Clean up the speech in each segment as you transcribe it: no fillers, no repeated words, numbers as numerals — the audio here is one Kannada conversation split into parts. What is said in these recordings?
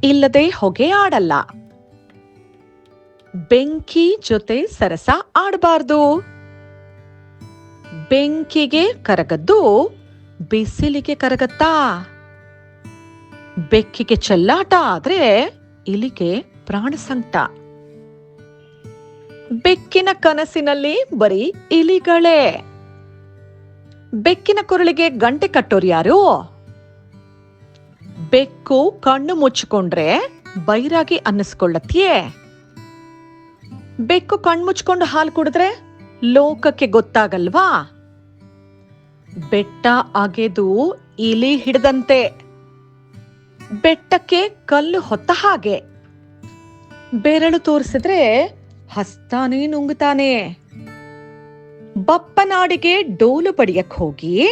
ಇಲ್ಲದೆ ಹೊಗೆ ಆಡಲ್ಲ. ಬೆಂಕಿ ಜೊತೆ ಸರಸ ಆಡಬಾರ್ದು. ಬೆಂಕಿಗೆ ಕರಗದ್ದು ಬಿಸಿಲಿಗೆ ಕರಗತ್ತಾ? ಬೆಕ್ಕಿಗೆ ಚೆಲ್ಲಾಟ ಆದ್ರೆ ಇಲಿಗೆ ಪ್ರಾಣ ಸಂಕಟ. ಬೆಕ್ಕಿನ ಕನಸಿನಲ್ಲಿ ಬರೀ ಇಲಿಗಳೇ. ಬೆಕ್ಕಿನ ಕೊರಳಿಗೆ ಗಂಟೆ ಕಟ್ಟೋರು ಯಾರು? ಬೆಕ್ಕು ಕಣ್ಣು ಮುಚ್ಚಿಕೊಂಡ್ರೆ ಬೈರಾಗಿ ಅನ್ನಿಸ್ಕೊಳ್ಳತ್ಯೇ? ಬೆಕ್ಕು ಕಣ್ಮುಚ್ಕೊಂಡು ಹಾಲು ಕುಡಿದ್ರೆ ಲೋಕಕ್ಕೆ ಗೊತ್ತಾಗಲ್ವಾ? ಬೆಟ್ಟ ಅಗೆದು ಇಲಿ ಹಿಡ್ದಂತೆ, ಬೆಟ್ಟಕ್ಕೆ ಕಲ್ಲು ಹೊತ್ತ ಹಾಗೆ. ಬೆರಳು ತೋರಿಸಿದ್ರೆ ಹಸ್ತಾನೇ ನುಂಗುತ್ತಾನೆ. ಬಪ್ಪನಾಡಿಗೆ ಡೋಲು ಬಡಿಯಕ್ ಹೋಗಿ,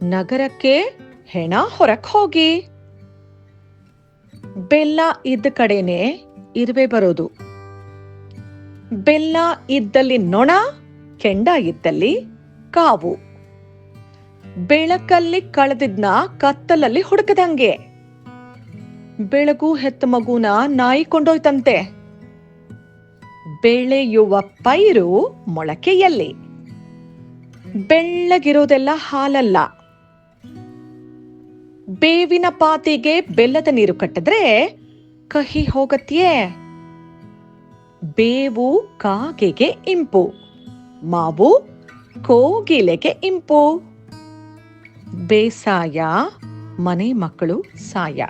ನಗರಕ್ಕೆ ಹೆಣ ಹೊರಕ್ ಹೋಗಿ. ಬೆಲ್ಲ ಇದ್ದ ಕಡೆನೆ ಇರುವೆ ಬರೋದು. ಬೆಲ್ಲ ಇದ್ದಲ್ಲಿ ನೊಣ, ಕೆಂಡ ಇದ್ದಲ್ಲಿ ಕಾವು. ಬೆಳಕಲ್ಲಿ ಕಳೆದಿದ್ನ ಕತ್ತಲಲ್ಲಿ ಹುಡುಕದಂಗೆ. ಬೆಳಗು ಹೆತ್ತ ಮಗುನ ನಾಯಿ ಕೊಂಡೋಯ್ತಂತೆ. ಬೆಳೆಯುವ ಪೈರು ಮೊಳಕೆಯಲ್ಲಿ. ಬೆಳ್ಳಗಿರೋದೆಲ್ಲ ಹಾಲಲ್ಲ. ಬೇವಿನ ಪಾತಿಗೆ ಬೆಲ್ಲದ ನೀರು ಕಟ್ಟಿದ್ರೆ ಕಹಿ ಹೋಗತ್ಯೇ? ಬೇವು ಕಾಗೆಗೆ ಇಂಪು, ಮಾವು ಕೋಗಿಲೆಗೆ ಇಂಪು. ಬೇಸಾಯ ಮನೆ ಮಕ್ಕಳು ಸಾಯ.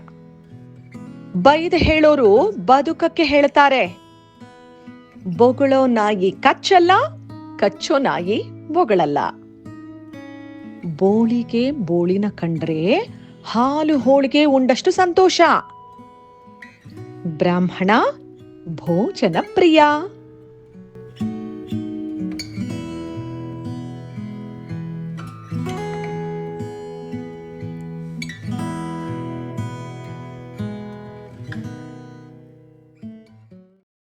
ಬೈದ್ ಹೇಳೋರು ಬದುಕಕ್ಕೆ ಹೇಳ್ತಾರೆ. ಬೊಗಳೋ ನಾಯಿ ಕಚ್ಚಲ್ಲ, ಕಚ್ಚೋ ನಾಯಿ ಬೊಗಳಲ್ಲ. ಬೋಳಿಗೆ ಬೋಳಿನ ಕಂಡ್ರೆ ಹಾಲು ಹೋಳಿಗೆ ಉಂಡಷ್ಟು ಸಂತೋಷ. ಬ್ರಾಹ್ಮಣ ಭೋಜನ ಪ್ರಿಯ.